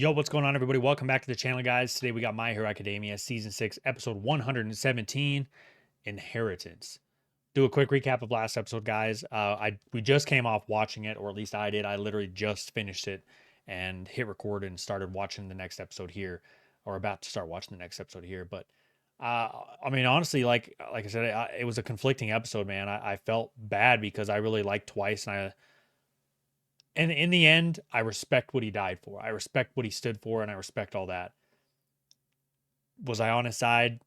Yo, what's going on, everybody? Welcome back to the channel, guys. Today we got My Hero Academia Season 6, Episode 117, Inheritance. Do a quick recap of last episode, guys. We just came off watching it, or at least I did. I literally just finished it and hit record and started watching the next episode here, or about to start watching the next episode here. But I mean, honestly, like I said, it was a conflicting episode, man. I felt bad because I really liked Twice, and in the end, I respect what he died for. I respect what he stood for, and I respect all that. Was I on his side?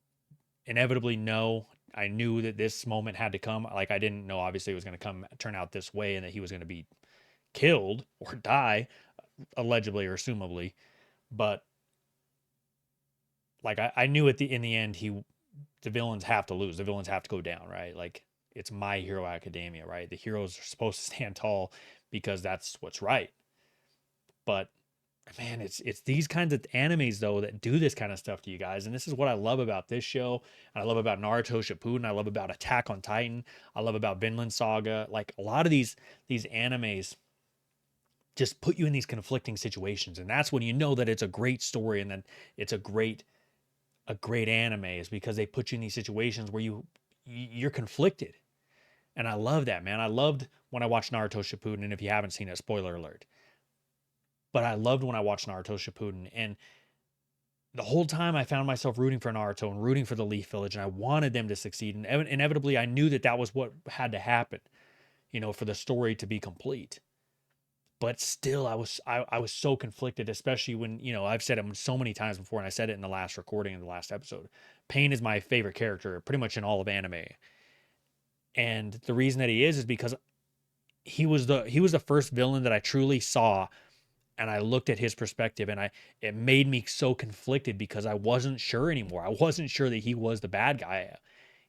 Inevitably, no. I knew that this moment had to come. Like, I didn't know obviously it was going to turn out this way and that he was going to be killed or die, allegedly or assumably. But like, I knew in the end, the villains have to lose. The villains have to go down, right? Like, it's My Hero Academia, right? The heroes are supposed to stand tall because that's what's right. But man, it's these kinds of animes though that do this kind of stuff to you guys, and this is what I love about this show. And I love about Naruto Shippuden. I love about Attack on Titan. I love about Vinland Saga. Like a lot of these animes just put you in these conflicting situations, and that's when you know that it's a great story and that it's a great anime is because they put you in these situations where you're conflicted. And I love that, man. I loved when I watched Naruto Shippuden, and if you haven't seen it, spoiler alert. But I loved when I watched Naruto Shippuden, and the whole time I found myself rooting for Naruto and rooting for the Leaf Village, and I wanted them to succeed. And inevitably, I knew that that was what had to happen, for the story to be complete. But still, I was so conflicted, especially when I've said it so many times before, and I said it in the last recording in the last episode. Pain is my favorite character, pretty much in all of anime, and the reason that he is because he was the first villain that I truly saw, and I looked at his perspective, and it made me so conflicted because I wasn't sure anymore. I wasn't sure that he was the bad guy.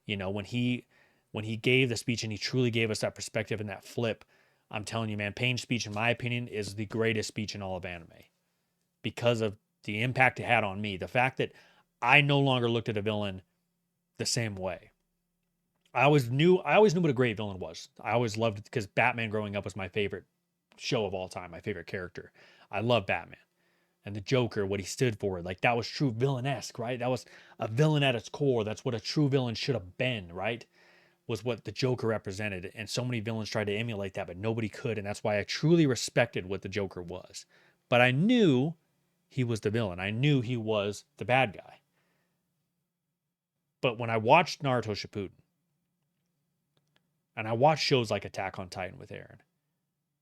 When he gave the speech and he truly gave us that perspective and that flip, I'm telling you, man, Pain's speech, in my opinion, is the greatest speech in all of anime because of the impact it had on me. The fact that I no longer looked at a villain the same way. I always knew what a great villain was. I always loved it because Batman growing up was my favorite show of all time, my favorite character. I love Batman. And the Joker, what he stood for, like that was true villainesque, right? That was a villain at its core. That's what a true villain should have been, right? Was what the Joker represented. And so many villains tried to emulate that, but nobody could. And that's why I truly respected what the Joker was. But I knew he was the villain. I knew he was the bad guy. But when I watched Naruto Shippuden, and I watched shows like Attack on Titan with Aaron,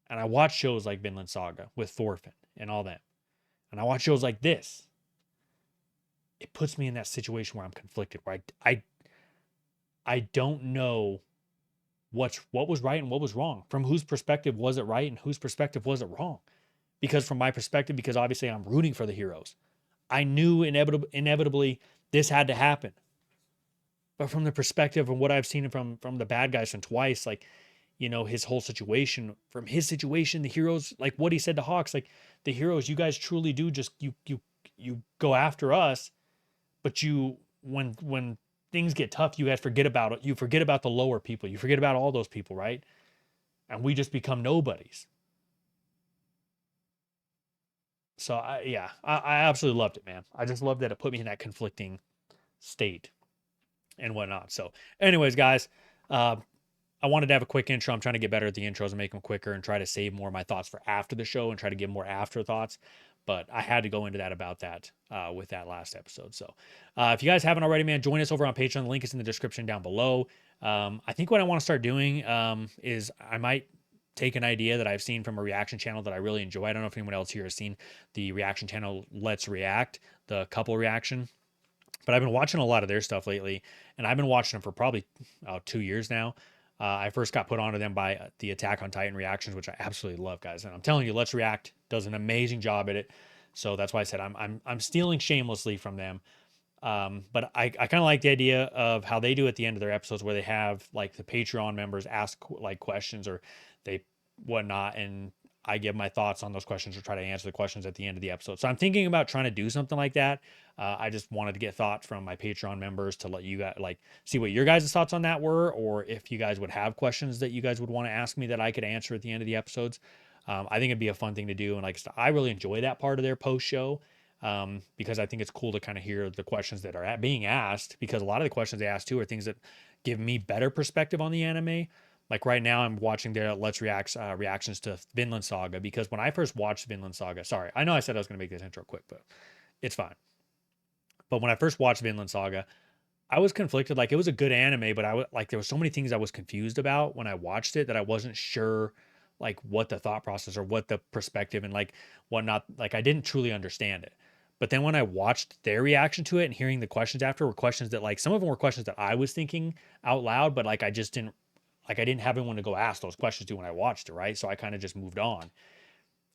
and I watched shows like Vinland Saga with Thorfinn and all that, and I watch shows like this, it puts me in that situation where I'm conflicted, where I don't know what was right and what was wrong. From whose perspective was it right and whose perspective was it wrong? Because from my perspective, because obviously I'm rooting for the heroes, I knew inevitably this had to happen. But from the perspective of what I've seen from the bad guys from Twice, like his whole situation, from his situation, the heroes, like what he said to Hawks, like the heroes, you guys truly do just you go after us, but when things get tough, you guys forget about it. You forget about the lower people. You forget about all those people, right? And we just become nobodies. So I absolutely loved it, man. I just loved that it put me in that conflicting state and whatnot. So, anyways, guys, uh, I wanted to have a quick intro. I'm trying to get better at the intros and make them quicker and try to save more of my thoughts for after the show and try to give more afterthoughts. But I had to go into that about that with that last episode. So if you guys haven't already, man, join us over on Patreon. The link is in the description down below. I think what I want to start doing is I might take an idea that I've seen from a reaction channel that I really enjoy. I don't know if anyone else here has seen the reaction channel Let's React, the couple reaction. But I've been watching a lot of their stuff lately, and I've been watching them for probably 2 years now. I first got put onto them by the Attack on Titan reactions, which I absolutely love, guys. And I'm telling you, Let's React does an amazing job at it. So that's why I said I'm stealing shamelessly from them. But I kind of like the idea of how they do at the end of their episodes, where they have like the Patreon members ask like questions or they whatnot, and I give my thoughts on those questions or try to answer the questions at the end of the episode. So I'm thinking about trying to do something like that. I just wanted to get thoughts from my Patreon members to let you guys like see what your guys' thoughts on that were, or if you guys would have questions that you guys would want to ask me that I could answer at the end of the episodes. I think it'd be a fun thing to do. And like I said, I really enjoy that part of their post show, because I think it's cool to kind of hear the questions that are being asked, because a lot of the questions they ask too are things that give me better perspective on the anime. Like right now, I'm watching their Let's Reacts reactions to Vinland Saga, because when I first watched Vinland Saga, sorry, I know I said I was going to make this intro quick, but it's fine. But when I first watched Vinland Saga, I was conflicted. Like, it was a good anime, but I was like, there were so many things I was confused about when I watched it that I wasn't sure like what the thought process or what the perspective and like whatnot. Like, I didn't truly understand it. But then when I watched their reaction to it and hearing the questions after were questions that like some of them were questions that I was thinking out loud, but like I just didn't like I didn't have anyone to go ask those questions to when I watched it, right? So I kind of just moved on.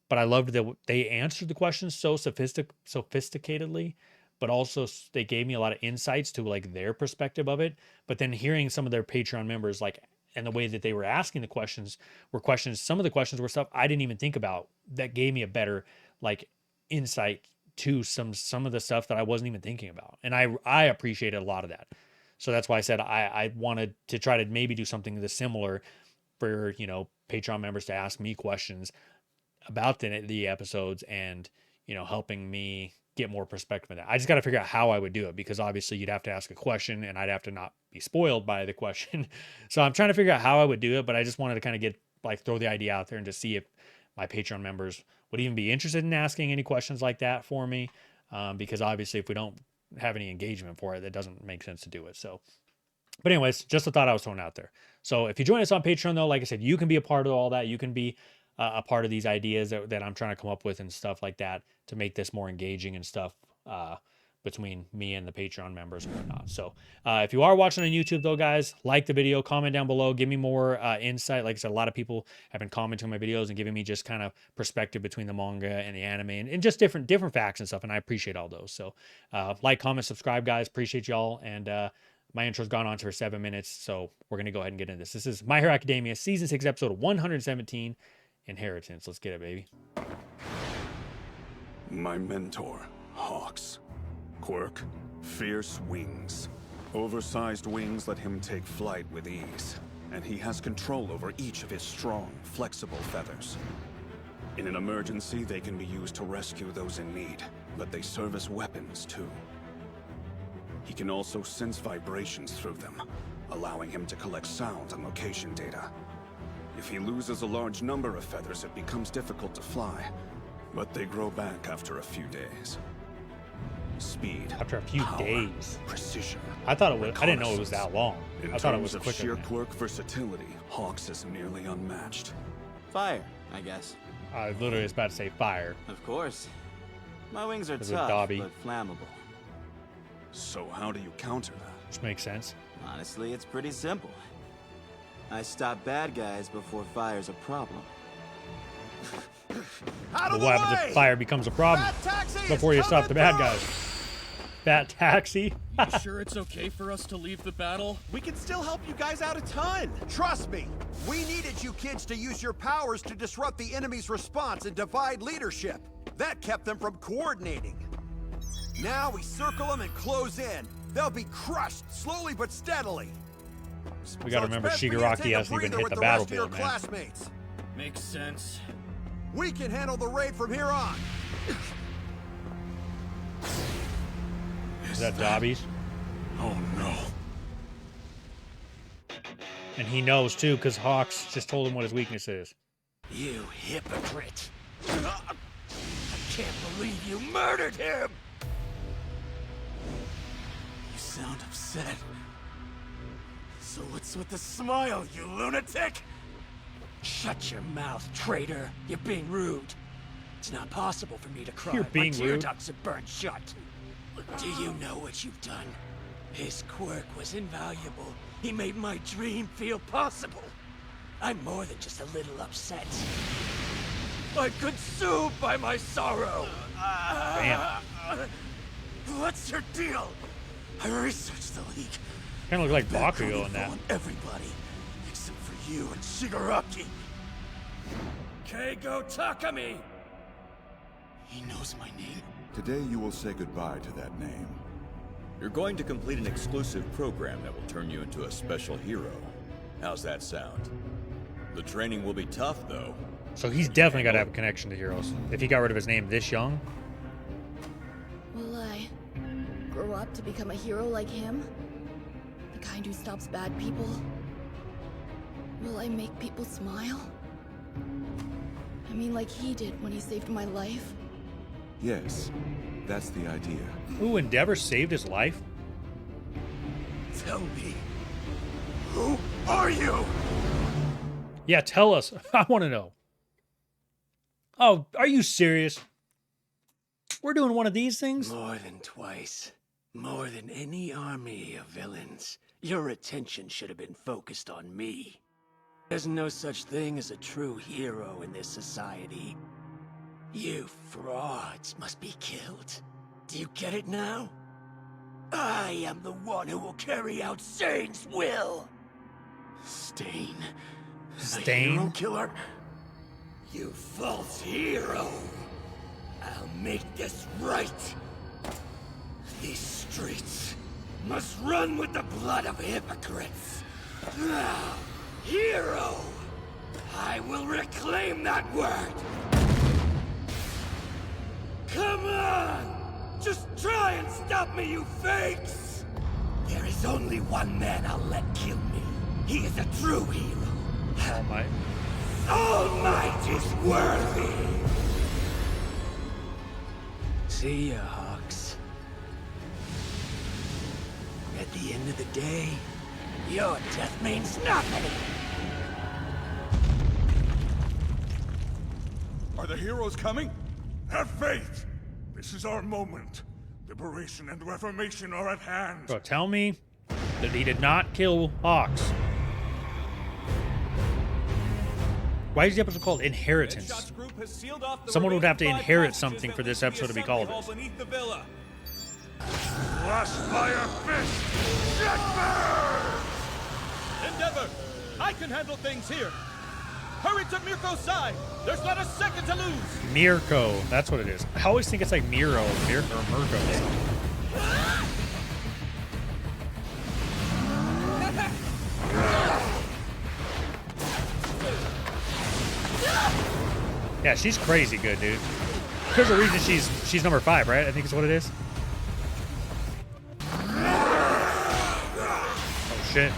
But I loved that they answered the questions so sophisticatedly, but also they gave me a lot of insights to like their perspective of it. But then hearing some of their Patreon members like and the way that they were asking the questions were questions. Some of the questions were stuff I didn't even think about that gave me a better like insight to some of the stuff that I wasn't even thinking about. And I appreciated a lot of that. So that's why I said I wanted to try to maybe do something that's similar for, you know, Patreon members to ask me questions about the episodes and, you know, helping me get more perspective on that. I just got to figure out how I would do it, because obviously you'd have to ask a question and I'd have to not be spoiled by the question. So I'm trying to figure out how I would do it, but I just wanted to kind of get like throw the idea out there and to see if my Patreon members would even be interested in asking any questions like that for me. Because obviously if we don't have any engagement for it, that doesn't make sense to do it. So, but anyways, just a thought I was throwing out there. So if you join us on Patreon though, like I said, you can be a part of all that. You can be a part of these ideas that I'm trying to come up with and stuff like that to make this more engaging and stuff between me and the Patreon members and whatnot. So if you are watching on YouTube though, guys, like the video, comment down below, give me more insight. Like I said, a lot of people have been commenting on my videos and giving me just kind of perspective between the manga and the anime and just different facts and stuff. And I appreciate all those. So like, comment, subscribe, guys. Appreciate y'all. And my intro's gone on for 7 minutes. So we're going to go ahead and get into this. This is My Hero Academia, Season 6, Episode 117. Inheritance. Let's get it, baby. My mentor, Hawks. Quirk, fierce wings. Oversized wings let him take flight with ease, and he has control over each of his strong, flexible feathers. In an emergency, they can be used to rescue those in need, but they serve as weapons too. He can also sense vibrations through them, allowing him to collect sound and location data. If he loses a large number of feathers, it becomes difficult to fly, but they grow back after a few days. Speed. After a few power, days. Precision. I thought it was. I didn't know it was that long. I thought it was of quicker. Sheer quirk versatility, Hawks is nearly unmatched. Fire, I guess. I literally was about to say fire. Of course. My wings are Is it tough, Dobby? but flammable. So how do you counter that? Which makes sense. Honestly, it's pretty simple. I stop bad guys before fire's a problem. But what happens if fire becomes a problem before you stop the bad guys? Bat taxi? You sure it's okay for us to leave the battle? We can still help you guys out a ton. Trust me, we needed you kids to use your powers to disrupt the enemy's response and divide leadership. That kept them from coordinating. Now we circle them and close in. They'll be crushed slowly but steadily. We gotta remember it's best for you to Shigaraki take a hasn't even breather hit with the rest of your battlefield, man. classmates. Makes sense. We can handle the raid from here on. Is that Dobby's? Oh no. And he knows too, because Hawks just told him what his weakness is. You hypocrite. I can't believe you murdered him. You sound upset. So what's with the smile, you lunatic? Shut your mouth, traitor. You're being rude. It's not possible for me to cry. You're being My tear rude. ducts are burned shut. Do you know what you've done? His quirk was invaluable. He made my dream feel possible. I'm more than just a little upset. I'm consumed by my sorrow. Damn. What's your deal? I researched the League. Kind of look like Bad Bakugo in coding that. on everybody, except for you and Shigaraki. Keigo Takami! He knows my name. Today you will say goodbye to that name. You're going to complete an exclusive program that will turn you into a special hero. How's that sound? The training will be tough, though. So he's definitely got to have a connection to heroes. If he got rid of his name this young. Will I grow up to become a hero like him? The kind who stops bad people? Will I make people smile? I mean, like he did when he saved my life? Yes, that's the idea. Ooh, Endeavor saved his life? Tell me, who are you? Yeah, tell us. I want to know. Oh, are you serious? We're doing one of these things? More than twice. More than any army of villains. Your attention should have been focused on me. There's no such thing as a true hero in this society. You frauds must be killed. Do you get it now? I am the one who will carry out Sane's will. Stain. Stain? A hero killer? You false hero. I'll make this right. These streets must run with the blood of hypocrites. Now, hero! I will reclaim that word! Come on! Just try and stop me, you fakes! There is only one man I'll let kill me. He is a true hero. All Might. All Might is worthy! See ya, Hawks. At the end of the day, your death means nothing! Are the heroes coming? Have faith! This is our moment. Liberation and reformation are at hand. Bro, tell me that he did not kill Hawks. Why is the episode called Inheritance? Someone would have to inherit something for this episode to be called this. Crushed by a fist! Jetbird! Endeavor, I can handle things here. Hurry to Mirko's side. There's not a second to lose. Mirko, that's what it is. I always think it's like Miro, or Mirko. Yeah, she's crazy good, dude. There's a reason she's number 5, right? I think is what it is. Oh shit.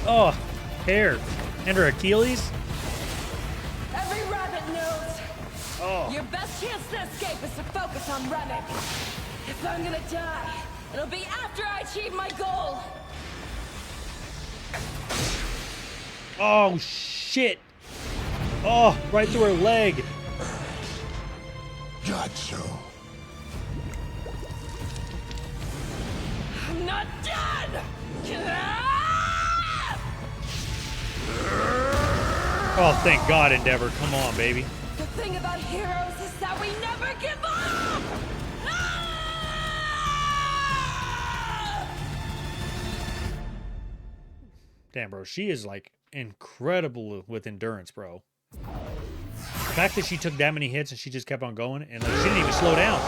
Oh, hair. And her Achilles? Every rabbit knows. Oh. Your best chance to escape is to focus on running. If I'm gonna die, it'll be after I achieve my goal. Oh, shit. Oh, right through her leg. Gotcha. I'm not done! Oh, thank God, Endeavor. Come on, baby. The thing about heroes is that we never give up! Damn, bro. She is, like, incredible with endurance, bro. The fact that she took that many hits and she just kept on going, and like, she didn't even slow down.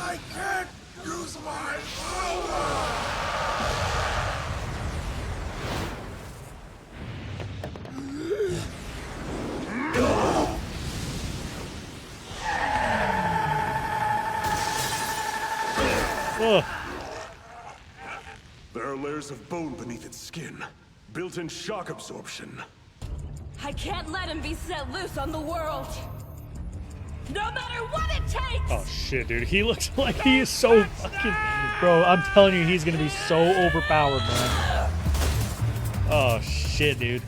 I can't use my power! Ugh. There are layers of bone beneath its skin. Built-in shock absorption. I can't let him be set loose on the world. No matter what it takes! Oh, shit, dude. He looks like he is so fucking... Bro, I'm telling you, he's going to be so overpowered, man. Oh, shit, dude.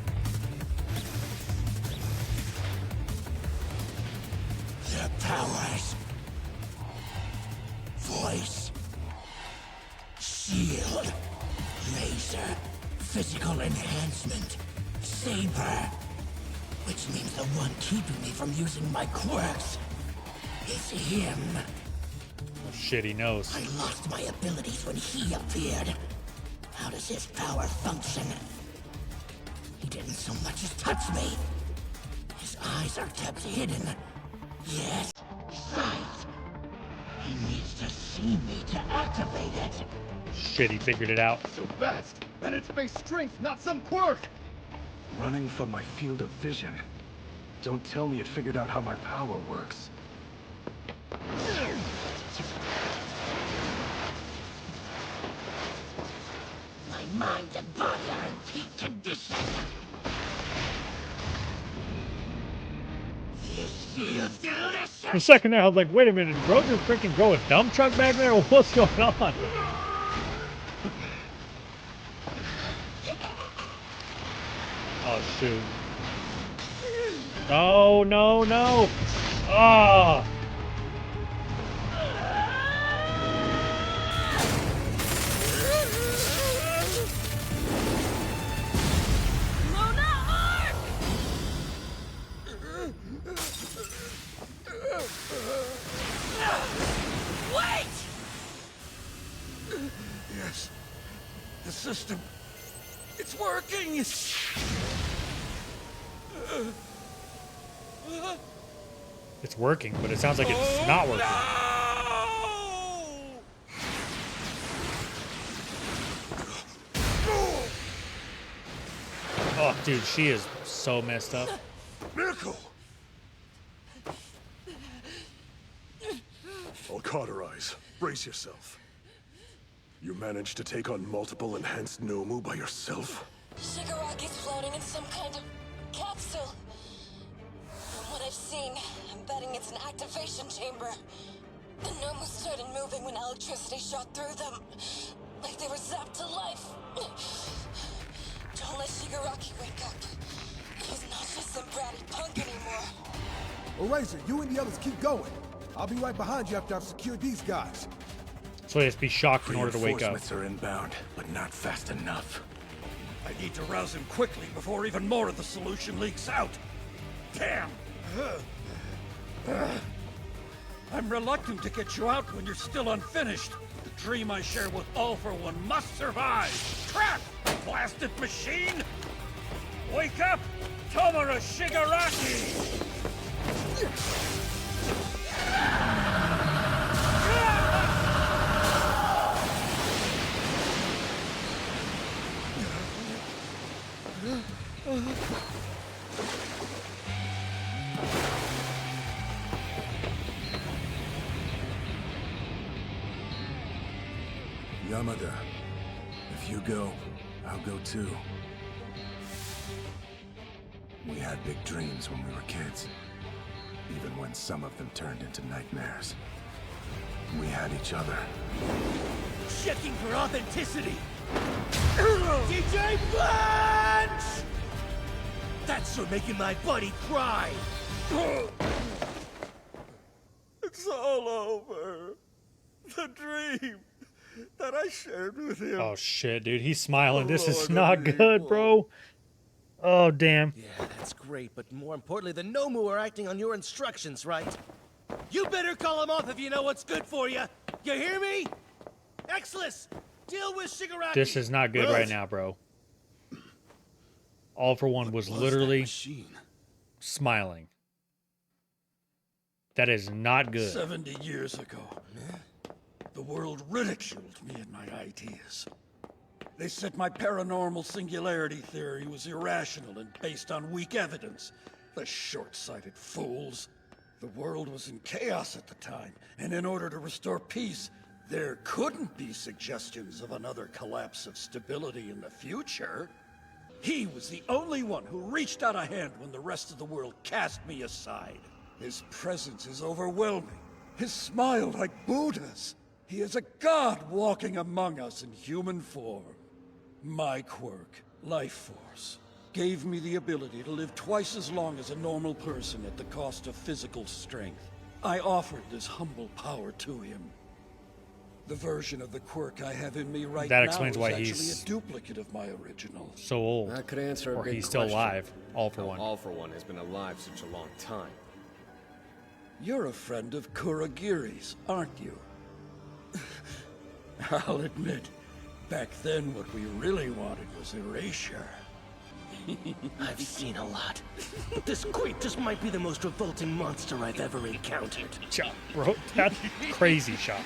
Their powers. Voice. Shield. Laser. Physical enhancement. Saber. Which means the one keeping me from using my quirks is him. Oh, shit, he knows. I lost my abilities when he appeared. How does his power function? He didn't so much as touch me. His eyes are kept hidden. Yes, sight. He needs to see me to activate it. Shit, he figured it out. So fast, and it's base strength, not some quirk. Running from my field of vision. Don't tell me it figured out how my power works. My mind and body are in peak condition. For a second there, I was like, wait a minute, bro, just freaking grow a dump truck back there? What's going on? Oh, shoot. Oh, no, no. Ah. Wait! Yes. The system. It's working! It's working, but it sounds like it's not working. Oh, dude, she is so messed up. Miracle! I'll cauterize. Brace yourself. You managed to take on multiple enhanced Nomu by yourself? Shigaraki's floating in some kind of capsule. From what I've seen, I'm betting it's an activation chamber. The Nomu started moving when electricity shot through them, like they were zapped to life. Don't let Shigaraki wake up. He's not just some bratty punk anymore. Eraser, you and the others keep going. I'll be right behind you after I've secured these guys. So he has to be shocked in order to wake up. Reinforcements are inbound, but not fast enough. I need to rouse him quickly before even more of the solution leaks out. Damn! I'm reluctant to get you out when you're still unfinished. The dream I share with All for One must survive! Crap! Blasted machine! Wake up! Tomura Shigaraki! Yamada, if you go, I'll go too. We had big dreams when we were kids, even when some of them turned into nightmares. We had each other. Checking for authenticity. DJ Blanche! That's for making my buddy cry. It's all over. The dream that I shared with him. Oh shit, dude, he's smiling. This is not good, bro. Oh damn. Yeah, that's great, but more importantly, the Nomu are acting on your instructions, right? You better call him off if you know what's good for you. You hear me? Exless, deal with Shigaraki. This is not good right now, bro. All for One was literally smiling. That is not good. 70 years ago, the world ridiculed me and my ideas. They said my paranormal singularity theory was irrational and based on weak evidence. The short-sighted fools. The world was in chaos at the time, and in order to restore peace, there couldn't be suggestions of another collapse of stability in the future. He was the only one who reached out a hand when the rest of the world cast me aside. His presence is overwhelming. His smile like Buddha's. He is a god walking among us in human form. My quirk, Life Force, gave me the ability to live twice as long as a normal person at the cost of physical strength. I offered this humble power to him. The version of the quirk I have in me right now explains why is he's actually a duplicate of my original. so old. That could answer a or big he's still question. alive. All for One. All for One has been alive such a long time. You're a friend of Kurogiri's, aren't you? I'll admit, back then what we really wanted was erasure. I've seen a lot. This Quatus might be the most revolting monster I've ever encountered. Shot, bro. That's crazy shot.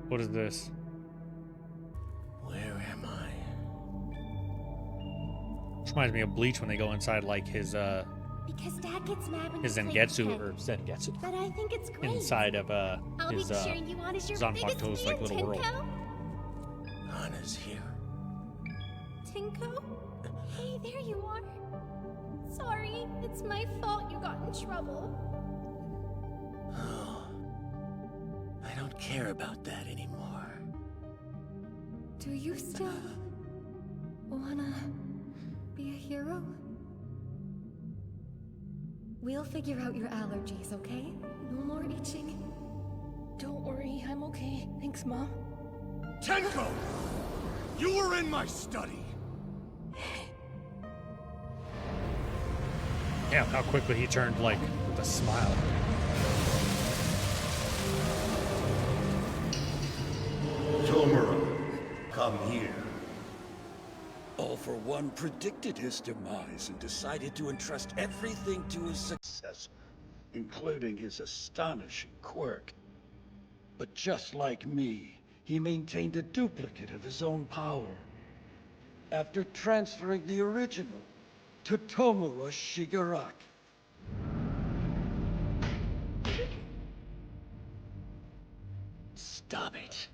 What is this? Where am I? This reminds me of Bleach when they go inside like his Because Dad gets mad when his you play Zengetsu with or him. Zengetsu But I think it's great. inside of I'll his be cheering you on as your biggest Zanpakuto's like fan, little world. Tinko. Hana's here. Tinko? Hey, there you are. Sorry, it's my fault you got in trouble. Oh. I don't care about that anymore. Do you still wanna be a hero? We'll figure out your allergies, okay? No more itching. Don't worry, I'm okay. Thanks, Mom. Tenko! You were in my study! Yeah, how quickly he turned like with a smile. Tomura, come here. All for One predicted his demise and decided to entrust everything to his successor, including his astonishing quirk. But just like me, he maintained a duplicate of his own power. After transferring the original to Tomura Shigaraki. Stop it.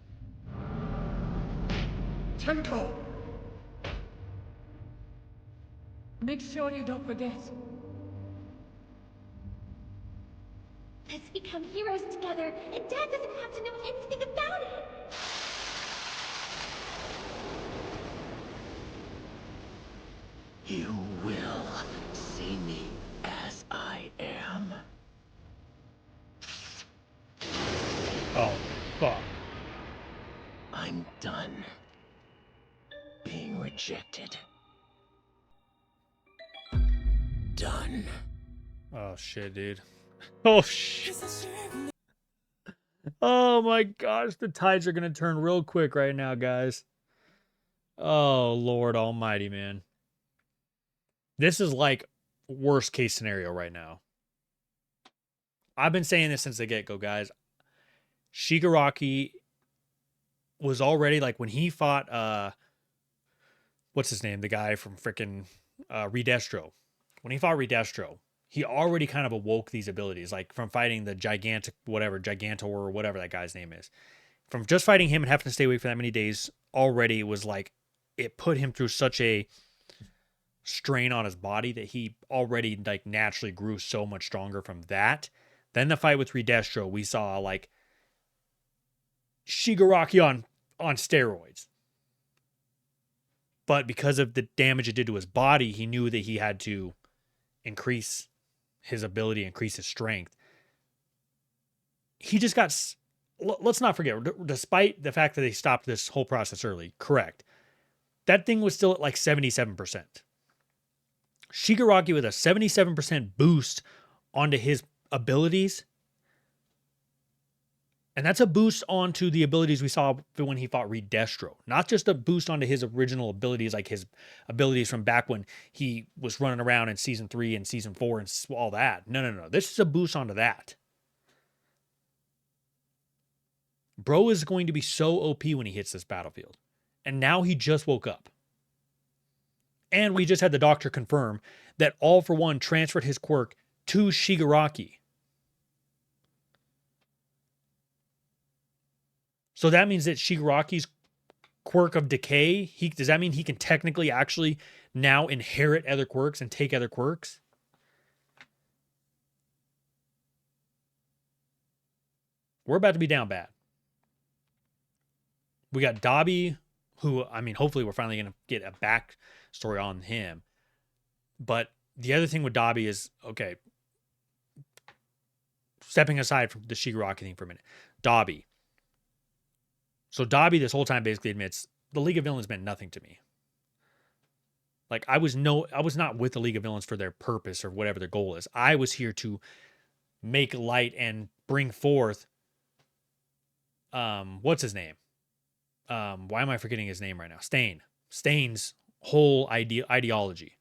Tenko! Make sure you don't forget. Let's become heroes together, and Dad doesn't have to know anything about it. You will see me as I am. Oh, fuck. I'm done being rejected. Done. Oh shit, dude. Oh shit. Oh my gosh, the tides are gonna turn real quick right now, guys. Oh Lord Almighty, man. This is like worst case scenario right now. I've been saying this since the get-go, guys. Shigaraki was already like when he fought what's his name? The guy from frickin' Redestro. When he fought Redestro, he already kind of awoke these abilities, like from fighting the Gigantor or whatever that guy's name is. From just fighting him and having to stay awake for that many days, already it was like it put him through such a strain on his body that he already like naturally grew so much stronger from that. Then the fight with Redestro, we saw like Shigaraki on steroids. But because of the damage it did to his body, he knew that he had to increase his ability, increase his strength. He just got, let's not forget, despite the fact that they stopped this whole process early, correct, that thing was still at like 77%. Shigaraki with a 77% boost onto his abilities. And that's a boost onto the abilities we saw when he fought Redestro. Not just a boost onto his original abilities, like his abilities from back when he was running around in Season 3 and Season 4 and all that. No. This is a boost onto that. Bro is going to be so OP when he hits this battlefield. And now he just woke up. And we just had the doctor confirm that All For One transferred his quirk to Shigaraki. So that means that Shigaraki's quirk of decay, does that mean he can technically actually now inherit other quirks and take other quirks? We're about to be down bad. We got Dabi, who, I mean, hopefully we're finally going to get a backstory on him. But the other thing with Dabi is, okay, stepping aside from the Shigaraki thing for a minute, Dabi. So Dabi this whole time basically admits the League of Villains meant nothing to me. Like I was not with the League of Villains for their purpose or whatever their goal is. I was here to make light and bring forth what's his name? Why am I forgetting his name right now? Stain's whole ideology.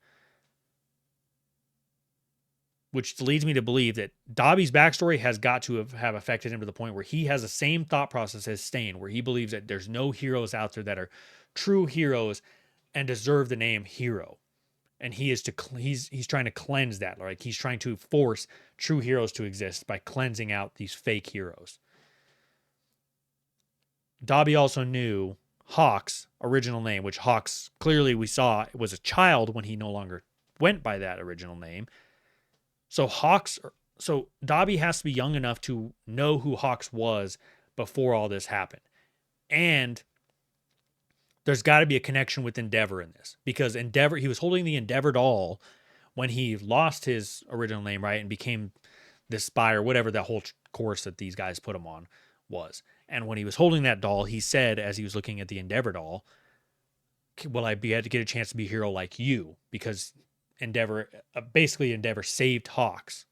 which leads me to believe that Dobby's backstory has got to have affected him to the point where he has the same thought process as Stain, where he believes that there's no heroes out there that are true heroes and deserve the name hero. And he's trying to cleanse that. Like he's trying to force true heroes to exist by cleansing out these fake heroes. Dobby also knew Hawk's original name, which Hawk's clearly we saw was a child when he no longer went by that original name. So Dobby has to be young enough to know who Hawks was before all this happened. And there's got to be a connection with Endeavor in this, because Endeavor, he was holding the Endeavor doll when he lost his original name, right? And became this spy or whatever that whole course that these guys put him on was. And when he was holding that doll, he said, as he was looking at the Endeavor doll, will I be able to get a chance to be a hero like you? Because Endeavor saved Hawks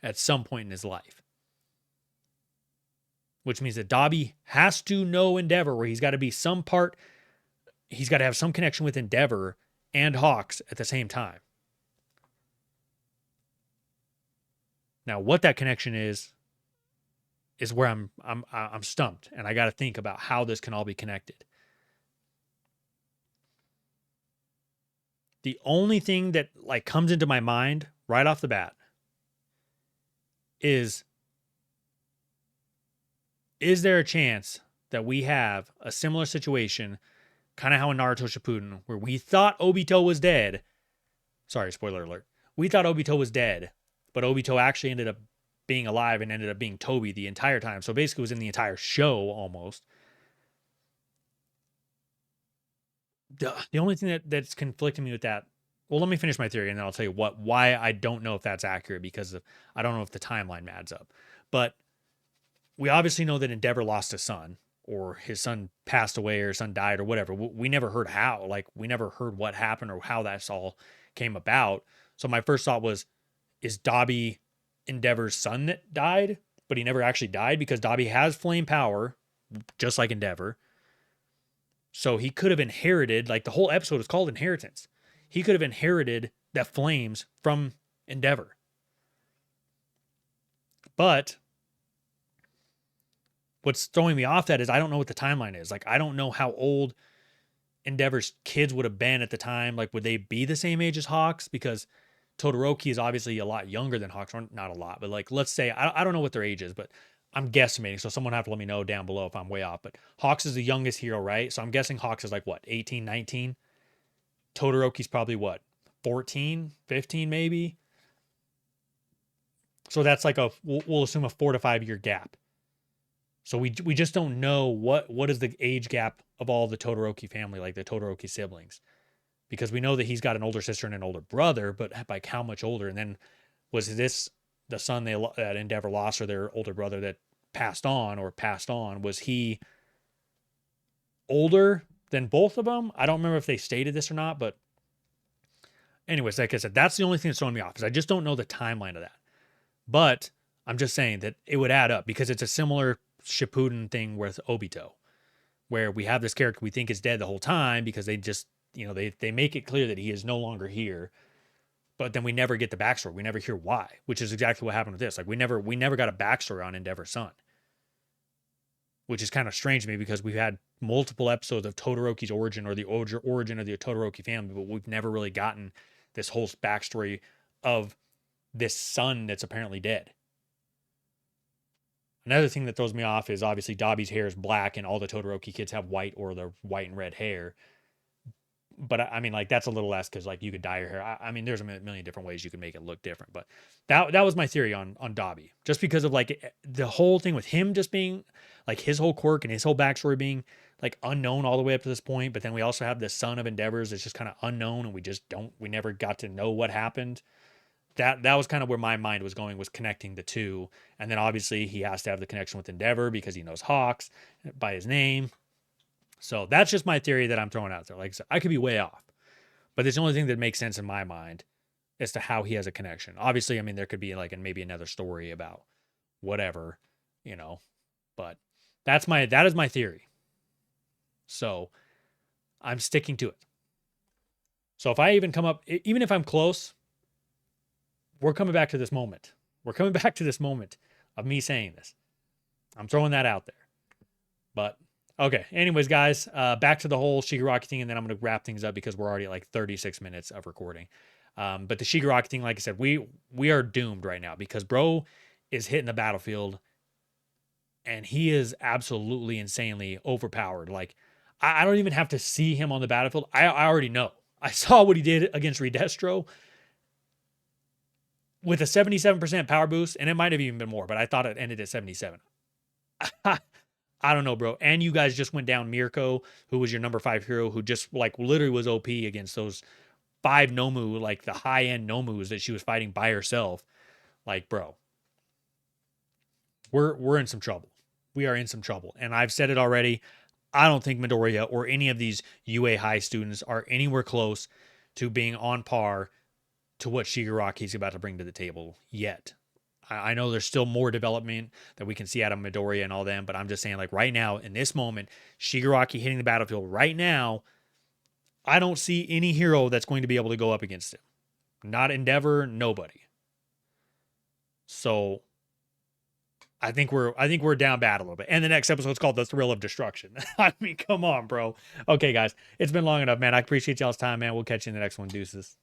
at some point in his life. Which means that Dobby has to know Endeavor, where he's got to be some part, he's got to have some connection with Endeavor and Hawks at the same time. Now, what that connection is where I'm stumped, and I got to think about how this can all be connected. The only thing that like comes into my mind right off the bat is there a chance that we have a similar situation, kind of how in Naruto Shippuden, where we thought Obito was dead. Sorry, spoiler alert. We thought Obito was dead, but Obito actually ended up being alive and ended up being Toby the entire time. So basically it was in the entire show almost. The only thing that's conflicting me with that, well, let me finish my theory and then I'll tell you why I don't know if that's accurate, because I don't know if the timeline adds up. But we obviously know that Endeavor lost a son, or his son passed away, or his son died, or whatever. We never heard how. Like, we never heard what happened or how that's all came about. So my first thought was, is Dobby Endeavor's son that died? But he never actually died, because Dobby has flame power, just like Endeavor. So he could have inherited, like the whole episode is called Inheritance. He could have inherited that flames from Endeavor. But what's throwing me off that is I don't know what the timeline is. Like, I don't know how old Endeavor's kids would have been at the time. Like, would they be the same age as Hawks? Because Todoroki is obviously a lot younger than Hawks. Or not a lot, but like, let's say, I don't know what their age is, but I'm guesstimating. So someone have to let me know down below if I'm way off. But Hawks is the youngest hero, right? So I'm guessing Hawks is like, what, 18, 19? Todoroki's probably what, 14, 15 maybe? So that's like we'll assume a 4 to 5 year gap. So we just don't know what is the age gap of all the Todoroki family, like the Todoroki siblings. Because we know that he's got an older sister and an older brother, but like how much older? And then was this the son that Endeavor lost, or their older brother that passed on, was he older than both of them? I don't remember if they stated this or not, but anyways, like I said, that's the only thing that's throwing me off, is I just don't know the timeline of that. But I'm just saying that it would add up, because it's a similar Shippuden thing with Obito, where we have this character we think is dead the whole time, because they just, they make it clear that he is no longer here, but then we never get the backstory. We never hear why, which is exactly what happened with this. Like, we never got a backstory on Endeavor's son, which is kind of strange to me, because we've had multiple episodes of Todoroki's origin, or the origin of the Todoroki family, but we've never really gotten this whole backstory of this son that's apparently dead. Another thing that throws me off is obviously Dobby's hair is black, and all the Todoroki kids have white or the white and red hair. But I mean, like, that's a little less, because like you could dye your hair. I mean, there's a million different ways you can make it look different. But that was my theory on Dobby, just because of like the whole thing with him just being like his whole quirk and his whole backstory being like unknown all the way up to this point. But then we also have the son of Endeavors that's just kind of unknown, and we never got to know what happened. That was kind of where my mind was going, was connecting the two. And then obviously he has to have the connection with Endeavor, because he knows Hawks by his name. So that's just my theory that I'm throwing out there. Like I said, I could be way off, but it's the only thing that makes sense in my mind as to how he has a connection. Obviously, I mean, there could be like maybe another story about whatever, but that is my theory. So I'm sticking to it. So if I even if I'm close, we're coming back to this moment. We're coming back to this moment of me saying this. I'm throwing that out there. But okay. Anyways, guys, back to the whole Shigaraki thing, and then I'm going to wrap things up because we're already at like 36 minutes of recording. But the Shigaraki thing, like I said, we are doomed right now because bro is hitting the battlefield and he is absolutely insanely overpowered. Like, I don't even have to see him on the battlefield. I already know. I saw what he did against Redestro with a 77% power boost, and it might have even been more, but I thought it ended at 77. I don't know, bro. And you guys just went down Mirko, who was your number 5 hero, who just like literally was OP against those 5 Nomu, like the high-end Nomus that she was fighting by herself. Like, bro, we're in some trouble. We are in some trouble. And I've said it already. I don't think Midoriya or any of these UA high students are anywhere close to being on par to what Shigaraki's about to bring to the table yet. I know there's still more development that we can see out of Midoriya and all them, but I'm just saying, like, right now, in this moment, Shigaraki hitting the battlefield right now, I don't see any hero that's going to be able to go up against him. Not Endeavor, nobody. So I think we're down bad a little bit. And the next episode's called The Thrill of Destruction. I mean, come on, bro. Okay, guys, it's been long enough, man. I appreciate y'all's time, man. We'll catch you in the next one. Deuces.